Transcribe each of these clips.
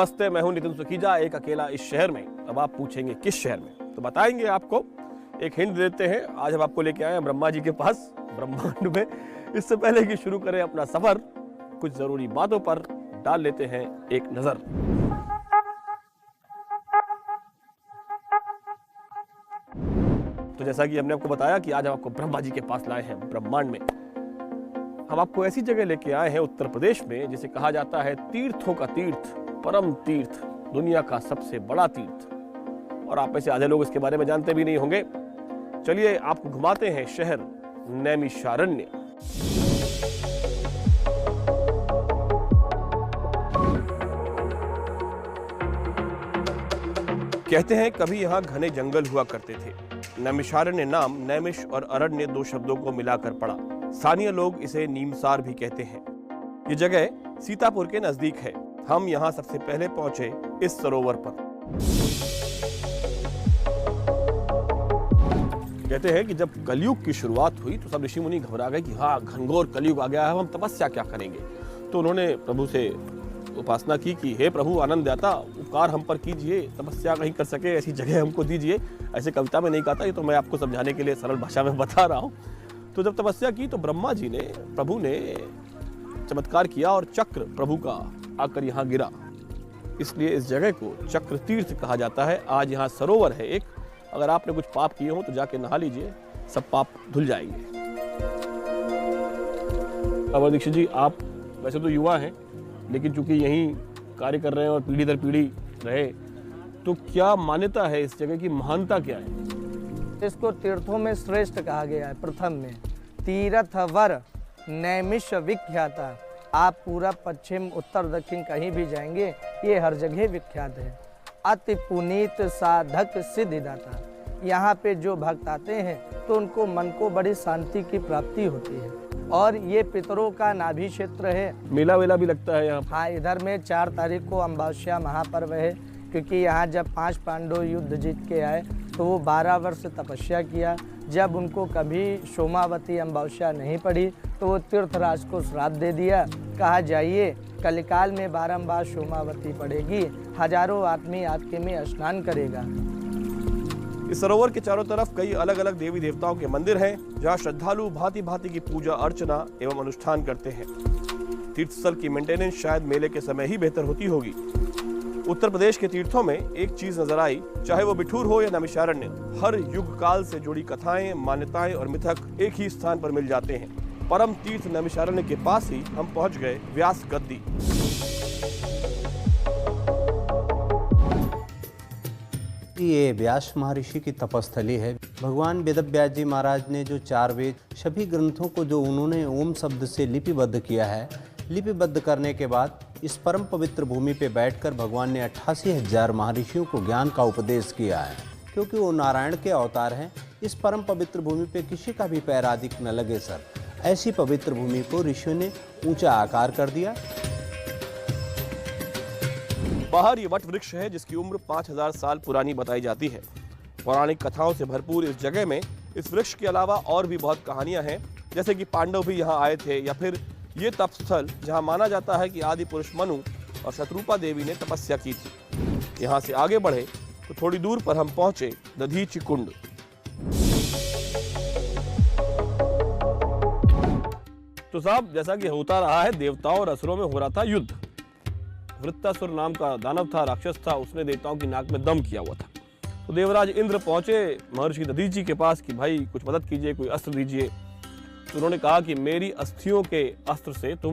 नमस्ते, मैं हूं नितिन सुखीजा, एक अकेला इस शहर में। अब आप पूछेंगे किस शहर में, तो बताएंगे आपको। एक हिंट देते हैं, आज हम आपको लेके आए हैं ब्रह्मा जी के पास, ब्रह्मांड में। इससे पहले कि शुरू करें अपना सफर, कुछ जरूरी बातों पर डाल लेते हैं एक नजर। तो जैसा कि हमने आपको बताया कि आज हम आपको ब्रह्मा जी के पास लाए हैं ब्रह्मांड में। हम आपको ऐसी जगह लेके आए हैं उत्तर प्रदेश में जिसे कहा जाता है तीर्थों का तीर्थ, परम तीर्थ, दुनिया का सबसे बड़ा तीर्थ। और आप में से आधे लोग इसके बारे में जानते भी नहीं होंगे। चलिए आपको घुमाते हैं शहर नैमिषारण्य। कहते हैं कभी यहाँ घने जंगल हुआ करते थे। नैमिषारण्य नाम नैमिष और अरण्य दो शब्दों को मिलाकर पड़ा। स्थानीय लोग इसे नीमसार भी कहते हैं। ये जगह सीतापुर के नजदीक है। हम यहाँ सबसे पहले पहुंचे इस सरोवर पर। कहते हैं कि जब कलयुग की शुरुआत हुई तो सब ऋषि मुनि घबरा गए कि हाँ, घनघोर कलयुग आ गया है, हम तपस्या क्या करेंगे। तो उन्होंने प्रभु से उपासना की कि हे प्रभु आनंद दाता, उपकार हम पर कीजिए, तपस्या कहीं कर सके ऐसी जगह हमको दीजिए। ऐसे कविता में नहीं कहता, ये तो मैं आपको समझाने के लिए सरल भाषा में बता रहा हूँ। तो जब तपस्या की तो ब्रह्मा जी ने, प्रभु ने चमत्कार किया और चक्र प्रभु का आकर यहाँ गिरा। इसलिए इस जगह को चक्र तीर्थ कहा जाता है। आज यहाँ सरोवर है एक। अगर आपने कुछ पाप किए हो तो जाके नहा लीजिए, सब पाप धुल जाएंगे। अमर दीक्षित जी, आप वैसे तो युवा हैं, लेकिन चूंकि यहीं कार्य कर रहे हैं और पीढ़ी दर पीढ़ी रहे, तो क्या मान्यता है इस जगह की, महानता क्या है? इसको तीर्थों में श्रेष्ठ कहा गया है। प्रथम में तीर्थवर नैमिष विख्याता। आप पूरब पश्चिम उत्तर दक्षिण कहीं भी जाएंगे, ये हर जगह विख्यात है। अति पुनीत साधक सिद्धिदाता। यहाँ पे जो भक्त आते हैं तो उनको मन को बड़ी शांति की प्राप्ति होती है। और ये पितरों का नाभि क्षेत्र है। मेला वेला भी लगता है यहाँ? हाँ, इधर में 4 तारीख को अमावस्या महापर्व है। क्योंकि यहाँ जब 5 पांडव युद्ध जीत के आए तो वो 12 वर्ष तपस्या किया। जब उनको कभी सोमावती अमावस्या नहीं पड़ी तो वो तीर्थराज को श्राप दे दिया। कहा जाइए कलिकाल में बारंबार सोमावती पड़ेगी, हजारों आदमी आपके में स्नान करेगा। इस सरोवर के चारों तरफ कई अलग अलग देवी देवताओं के मंदिर हैं, जहाँ श्रद्धालु भांति भांति की पूजा अर्चना एवं अनुष्ठान करते हैं। तीर्थस्थल की मेंटेनेंस शायद मेले के समय ही बेहतर होती होगी। उत्तर प्रदेश के तीर्थों में एक चीज नजर आई, चाहे वो बिठूर हो या नैमिषारण्य, हर युग काल से जुड़ी कथाएं, मान्यताएं और मिथक एक ही स्थान पर मिल जाते हैं। परम तीर्थ नैमिषारण्य के पास ही हम पहुंच गए व्यास गद्दी। ये व्यास महर्षि की तपस्थली है। भगवान वेदव्यास जी महाराज ने जो 4 वेद, सभी ग्रंथों को जो उन्होंने ओम शब्द से लिपिबद्ध किया है, लिपिबद्ध करने के बाद इस परम पवित्र भूमि पे बैठकर भगवान ने 88,000 महर्षियों को ज्ञान का उपदेश किया है। क्योंकि वो नारायण के अवतार हैं। इस परम पवित्र भूमि पे किसी का भी पैर अधिक न लगे सर। ऐसी पवित्र भूमि को ऋषियों ने ऊंचा आकार कर दिया। बाहर ये वट वृक्ष है जिसकी उम्र 5000 साल पुरानी बताई जाती है। पौराणिक कथाओं से भरपूर इस जगह में इस वृक्ष के अलावा और भी बहुत कहानियां हैं, जैसे कि पांडव भी यहाँ आए थे, या फिर ये तपस्थल जहाँ माना जाता है कि आदि पुरुष मनु और शत्रुपा देवी ने तपस्या की थी। यहाँ से आगे बढ़े तो थोड़ी दूर पर हम पहुंचे दधीचि कुंड। तो साहब, जैसा कि होता रहा है, देवताओं और असुरों में हो रहा था युद्ध। वृत्तासुर नाम का दानव था, राक्षस था, उसने देवताओं की नाक में दम किया हुआ था। तो देवराज इंद्र पहुंचे महर्षि दधीचि के पास कि भाई कुछ मदद कीजिए, कोई अस्त्र दीजिए। तो उन्होंने कहा कि मेरी अस्थियों के अस्त्र से तुम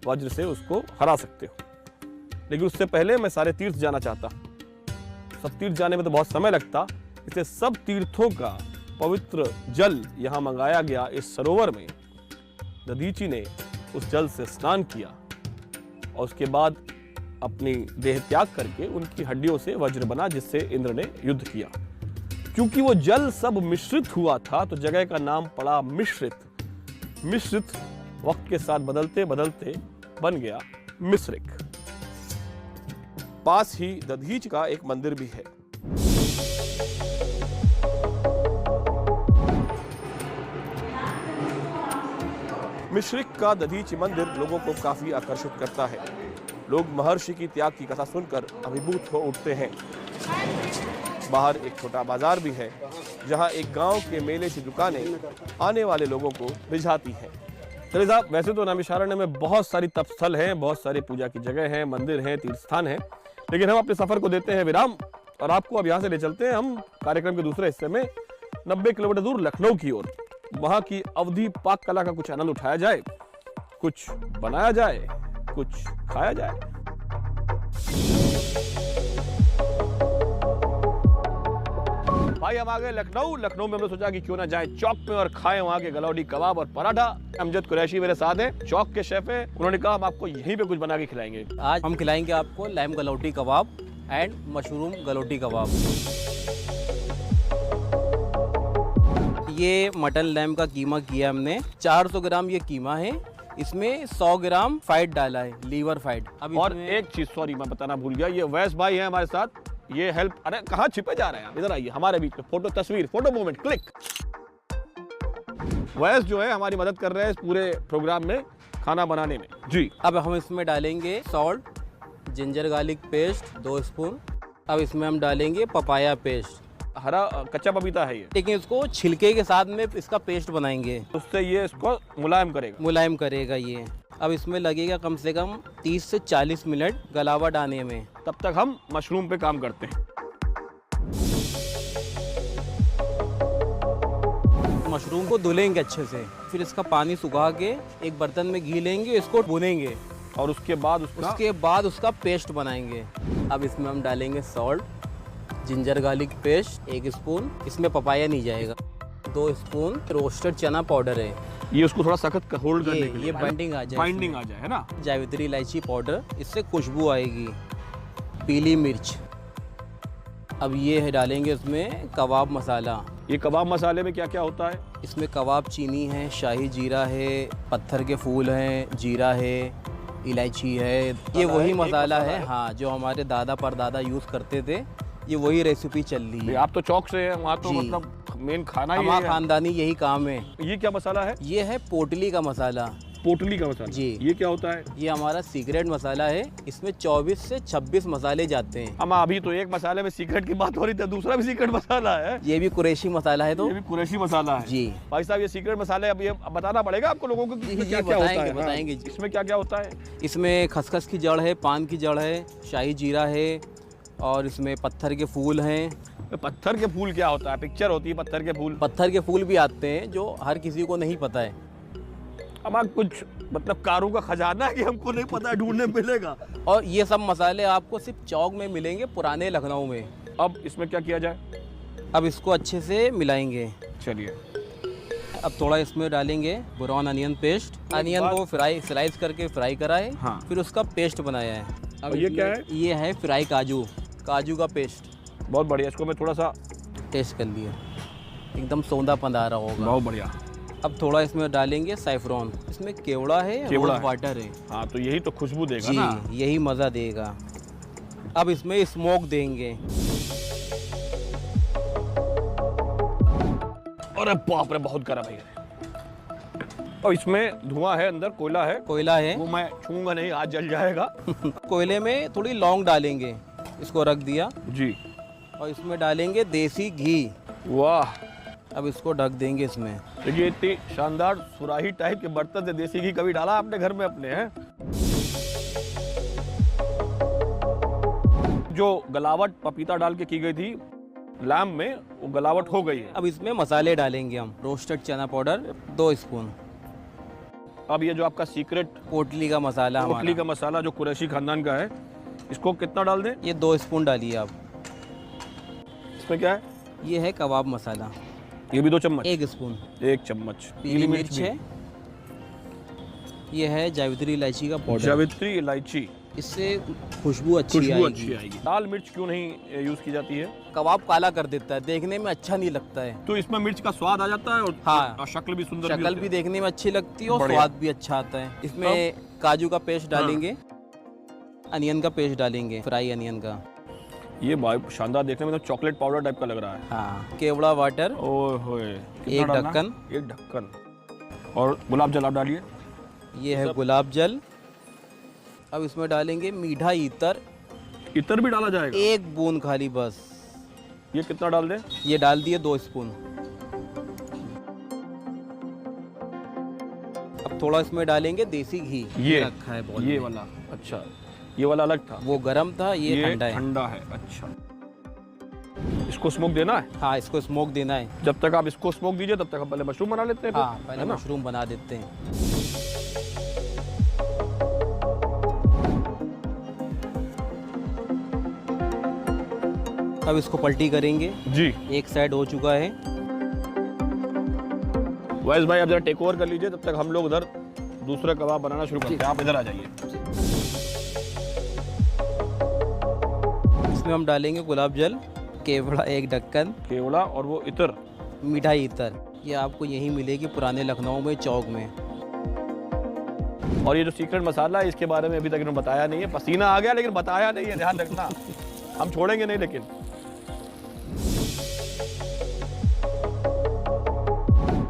वज्र से उसको हरा सकते हो, लेकिन उससे पहले मैं सारे तीर्थ जाना चाहता। सब तीर्थ जाने में तो बहुत समय लगता, इसलिए सब तीर्थों का पवित्र जल यहाँ मंगाया गया इस सरोवर में। दधीचि ने उस जल से स्नान किया और उसके बाद अपनी देह त्याग करके उनकी हड्डियों से वज्र बना, जिससे इंद्र ने युद्ध किया। क्योंकि वो जल सब मिश्रित हुआ था तो जगह का नाम पड़ा मिश्रित। मिश्रित वक्त के साथ बदलते बदलते बन गया मिश्रिक। पास ही दधीच का एक मंदिर भी है। मिश्रिक का दधीचि मंदिर लोगों को काफी आकर्षित करता है। लोग महर्षि की त्याग की कथा सुनकर अभिभूत हो उठते हैं। बाहर एक छोटा बाजार भी है जहां एक गांव के मेले की दुकानें आने वाले लोगों को रिझाती हैं। चलिए साहब, वैसे तो नैमिषारण्य में बहुत सारी तपस्थल हैं, बहुत सारी पूजा की जगह हैं, मंदिर हैं, तीर्थ स्थान हैं, लेकिन हम अपने सफर को देते हैं विराम और आपको अब यहाँ से ले चलते हैं हम कार्यक्रम के दूसरे हिस्से में 90 किलोमीटर दूर लखनऊ की ओर। वहाँ की अवधी पाक कला का कुछ आनंद उठाया जाए, कुछ बनाया जाए, कुछ खाया जाए। भाई हम आ गए लखनऊ में हमने सोचा कि क्यों ना जाए चौक में और खाएं वहाँ के गलौटी कबाब और पराठा। अमजद कुरैशी मेरे साथ हैं, चौक के शेफ हैं। उन्होंने कहा हम आपको यहीं पे कुछ बना के खिलाएंगे। आज हम खिलाएंगे आपको lamb galouti kebab and mushroom galouti kebab. ये मटन लैम का कीमा किया हमने, 400 ग्राम ये कीमा है, इसमें 100 ग्राम फैट डाला है, लीवर फैट। अब और एक चीज सॉरी मैं बताना भूल गया, ये वैस भाई है हमारे साथ, ये हेल्प। अरे कहाँ छिपे जा रहे हैं आप, इधर आइए हमारे बीच में, फोटो तस्वीर, फोटो मोमेंट क्लिक। वैस जो है हमारी मदद कर रहे हैं इस पूरे प्रोग्राम में खाना बनाने में जी। अब हम इसमें डालेंगे salt, ginger garlic paste 2 spoon. अब इसमें हम डालेंगे पपाया पेस्ट, हरा कच्चा पपीता है ये, लेकिन इसको छिलके के साथ में इसका पेस्ट बनाएंगे, उससे ये इसको मुलायम करेगा। मुलायम करेगा ये। अब इसमें लगेगा कम से कम 30 से 40 मिनट गलावट आने में। तब तक हम मशरूम पे काम करते हैं। मशरूम को धुलेंगे अच्छे से, फिर इसका पानी सुखा के एक बर्तन में घी लेंगे, इसको भुनेंगे और उसके बाद उसका पेस्ट बनाएंगे। अब इसमें हम डालेंगे salt, ginger garlic paste 1 spoon, इसमें पपाया नहीं जाएगा, 2 स्पून रोस्टेड चना पाउडर है, ये उसको थोड़ा सख्त होल्ड करने के लिए, ये बाइंडिंग आ जाए, बाइंडिंग आ जाए, है ना। जावित्री इलायची पाउडर, इससे खुशबू आएगी। पीली मिर्च। अब ये है डालेंगे इसमें कबाब मसाला। ये कबाब मसाले में क्या क्या होता है? इसमें कबाब चीनी है, शाही जीरा है, पत्थर के फूल हैं, जीरा है, इलायची है, ये वही मसाला है हाँ, जो हमारे दादा परदादा यूज़ करते थे, ये वही रेसिपी चल रही है। आप तो चौक से हैं, वहाँ तो मतलब मेन खाना ही है, हमारा खानदानी यही काम है। ये क्या मसाला है? ये है पोटली का मसाला। पोटली का मसाला जी। ये क्या होता है? ये हमारा सीक्रेट मसाला है, इसमें 24 से 26 मसाले जाते हैं। हम अभी तो एक मसाले में सीक्रेट की बात हो रही थी, दूसरा भी सीक्रेट मसाला है। ये भी कुरैशी मसाला है, तो ये भी कुरैशी मसाला है जी। भाई साहब ये सीक्रेट मसाले अब ये बताना पड़ेगा आपको लोगों को कि जी, क्या क्या होता है। बताएंगे। इसमें क्या क्या होता है? इसमें खसखस की जड़ है, पान की जड़ है, शाही जीरा है, और इसमें पत्थर के फूल हैं। पत्थर के फूल क्या होता है? पिक्चर होती है पत्थर के फूल। पत्थर के फूल भी आते हैं जो हर किसी को नहीं पता है। अब आप कुछ मतलब कारों का खजाना है कि हमको नहीं पता है, ढूंढने मिलेगा। और ये सब मसाले आपको सिर्फ चौक में मिलेंगे, पुराने लखनऊ में। अब इसमें क्या किया जाए? अब इसको अच्छे से मिलाएंगे। चलिए अब थोड़ा इसमें डालेंगे ब्राउन अनियन पेस्ट। अनियन को स्लाइस करके फ्राई करा है, हाँ। फिर उसका पेस्ट बनाया है। अब ये क्या है? ये है फ्राई काजू का पेस्ट। बहुत बढ़िया, इसको मैं थोड़ा सा टेस्ट कर लिया, एकदम सौंधापन आ रहा होगा। बहुत बढ़िया। अब थोड़ा इसमें डालेंगे सैफरॉन, इसमें केवड़ा है, रोज वाटर है। हाँ तो यही तो खुशबू देगा जी, ना, यही मज़ा देगा। अब इसमें स्मोक देंगे। अरे बाप रे बहुत गर्म है। और इसमें धुआं है, अंदर कोयला है, वो मैं छूंगा नहीं, हाथ जल जाएगा। कोयले में थोड़ी लौंग डालेंगे, इसको रख दिया जी। और इसमें डालेंगे देसी घी। वाह। अब इसको ढक देंगे इसमें। देखिए इतनी शानदार सुराही टाइप के बर्तन से देसी घी कभी डाला आपने घर में अपने? हैं जो गलावट पपीता डाल के की गई थी लैम में, वो गलावट हो गई है। अब इसमें मसाले डालेंगे हम। रोस्टेड चना पाउडर 2 स्पून। अब ये जो आपका सीक्रेट पोटली का मसाला, पोटली का मसाला जो कुरैशी खानदान का है, इसको कितना डाल दें? ये 2 स्पून डालिए आप। इसमें क्या है? ये है कबाब मसाला, ये भी 2 चम्मच। 1 स्पून। 1 चम्मच। पीली मिर्च है। ये है जावित्री इलायची का पाउडर। जावित्री इलायची, इससे खुशबू अच्छी आएगी। लाल मिर्च क्यों नहीं यूज की जाती है? कबाब काला कर देता है, देखने में अच्छा नहीं लगता है। तो इसमें मिर्च का स्वाद आ जाता है और हाँ, और शक्ल भी सुंदर, शक्ल भी देखने में अच्छी लगती है और बढ़िया। स्वाद भी अच्छा आता है। इसमें काजू का पेस्ट डालेंगे, अनियन का पेस्ट डालेंगे, फ्राई अनियन का। ये शानदार, देखने में तो चॉकलेट पाउडर टाइप का लग रहा है। हाँ, केवड़ा वाटर, ओए होए, एक ढक्कन। एक ढक्कन। और गुलाब जल आप डालिए। ये है गुलाब जल। अब इसमें डालेंगे मीठा इतर, इतर भी डाला जाएगा? 1 बूंद खाली बस। ये कितना डाल दें? ये डाल दिए 2 स्पून। अब थोड़ा इसमें डालेंगे देसी घी। ये रखा है बॉल ये में। वाला, अच्छा ये वाला अलग था, वो गरम था, ये ठंडा है। ठंडा है, अच्छा। इसको स्मोक देना है? हाँ, इसको स्मोक देना है। जब तक आप इसको स्मोक दीजिए तब तक हम पहले मशरूम बना लेते हैं फिर, हाँ, पहले है ना? मशरूम बना देते हैं। अब इसको पलटी करेंगे जी। एक साइड हो चुका है। वैस भाई आप जरा टेक ओवर कर लीजिए, तब तक हम लोग उधर दूसरा कबाब बनाना शुरू करते हैं। आप इधर आ जाइए। इसमें हम डालेंगे गुलाब जल, केवड़ा 1 ढक्कन, केवड़ा और वो इतर, मीठा इतर। ये आपको यहीं मिलेगी पुराने लखनऊ में, चौक में। और ये जो सीक्रेट मसाला है इसके बारे में अभी तक इन्होंने बताया नहीं है। पसीना आ गया लेकिन बताया नहीं है, ध्यान रखना। हम छोड़ेंगे नहीं लेकिन।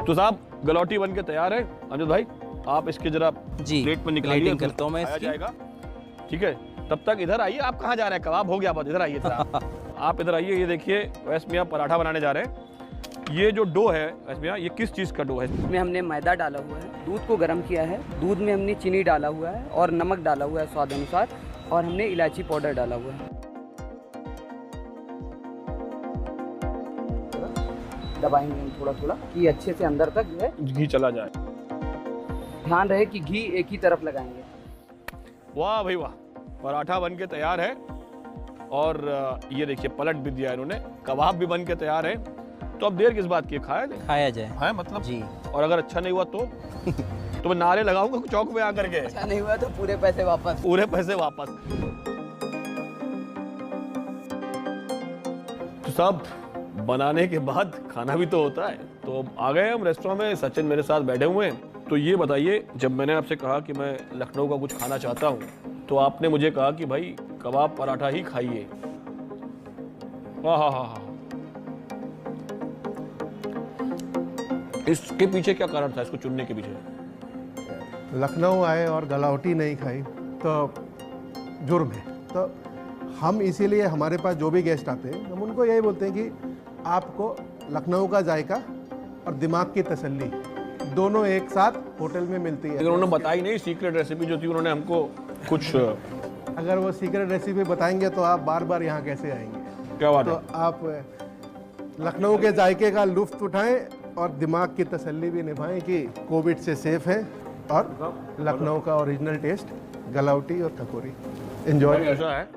तो साहब गलौटी बन के तैयार है। अमित भाई आप इसके जरा जी, प्लेट में निकालिए, प्लेटिंग करता हूँ मैं खाया इसकी। जाएगा, ठीक है? तब तक इधर आइए। आप कहाँ जा रहे हैं? कबाब हो गया बात, इधर आइए जरा। आप इधर आइए। ये देखिए वैस मियाँ पराठा बनाने जा रहे हैं। ये जो डो है वैस मियाँ, ये किस चीज़ का डो है? इसमें हमने मैदा डाला हुआ है, दूध को गर्म किया है, दूध में हमने चीनी डाला हुआ है और नमक डाला हुआ है स्वाद अनुसार, और हमने इलायची पाउडर डाला हुआ है। दबाएंगे हम थोड़ा थोड़ा कि अच्छे से अंदर तक जो है घी चला जाए। ध्यान रहे कि घी एक ही तरफ लगाएंगे। वाह भाई वाह, पराठा बन के तैयार है। और ये देखिए पलट भी दिया इन्होंने, कबाब भी बन के तैयार है। तो अब देर किस बात की, खाया जाए? खाया जाए। है मतलब जी। और अगर अच्छा नहीं हुआ तो मैं नारे लगाऊंगा चौक में आकर के, अच्छा नहीं हुआ तो पूरे पैसे वापस। पूरे पैसे वापस। तो सब बनाने के बाद खाना भी तो होता है। तो आ गए हम रेस्टोरेंट में, सचिन मेरे साथ बैठे हुए हैं। तो ये बताइए, जब मैंने आपसे कहा कि मैं लखनऊ का कुछ खाना चाहता हूँ तो आपने मुझे कहा कि भाई कबाब पराठा ही खाइए। हाँ हाँ हाँ हाँ, इसके पीछे क्या कारण था, इसको चुनने के पीछे? लखनऊ आए और गलावटी नहीं खाई तो जुर्म है। तो हम इसीलिए हमारे पास जो भी गेस्ट आते हैं हम उनको यही बोलते हैं कि आपको लखनऊ का जायका और दिमाग की तसल्ली दोनों एक साथ होटल में मिलती है। लेकिन उन्होंने बताई नहीं सीक्रेट रेसिपी जो थी, उन्होंने हमको कुछ। अगर वो सीक्रेट रेसिपी बताएंगे तो आप बार बार यहाँ कैसे आएंगे? क्या बात तो है? आप लखनऊ के जायके का लुत्फ उठाएं और दिमाग की तसल्ली भी निभाएं कि कोविड से सेफ है और लखनऊ का ओरिजिनल टेस्ट गलावटी और ककोरी एंजॉय। ऐसा है,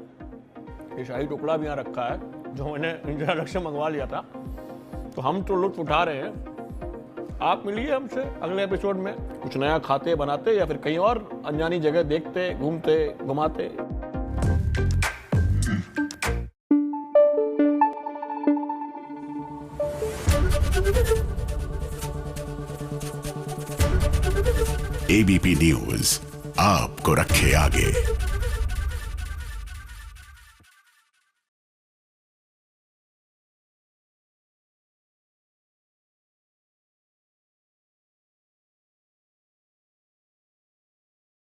ये शाही टुकड़ा भी यहाँ रखा है जो मैंने इंट्रोडक्शन मंगवा लिया था। तो हम तो लुत्फ उठा रहे हैं। आप मिलिए हमसे अगले एपिसोड में, कुछ नया खाते बनाते या फिर कहीं और अनजानी जगह देखते, घूमते, घुमाते। एबीपी न्यूज आपको रखे आगे।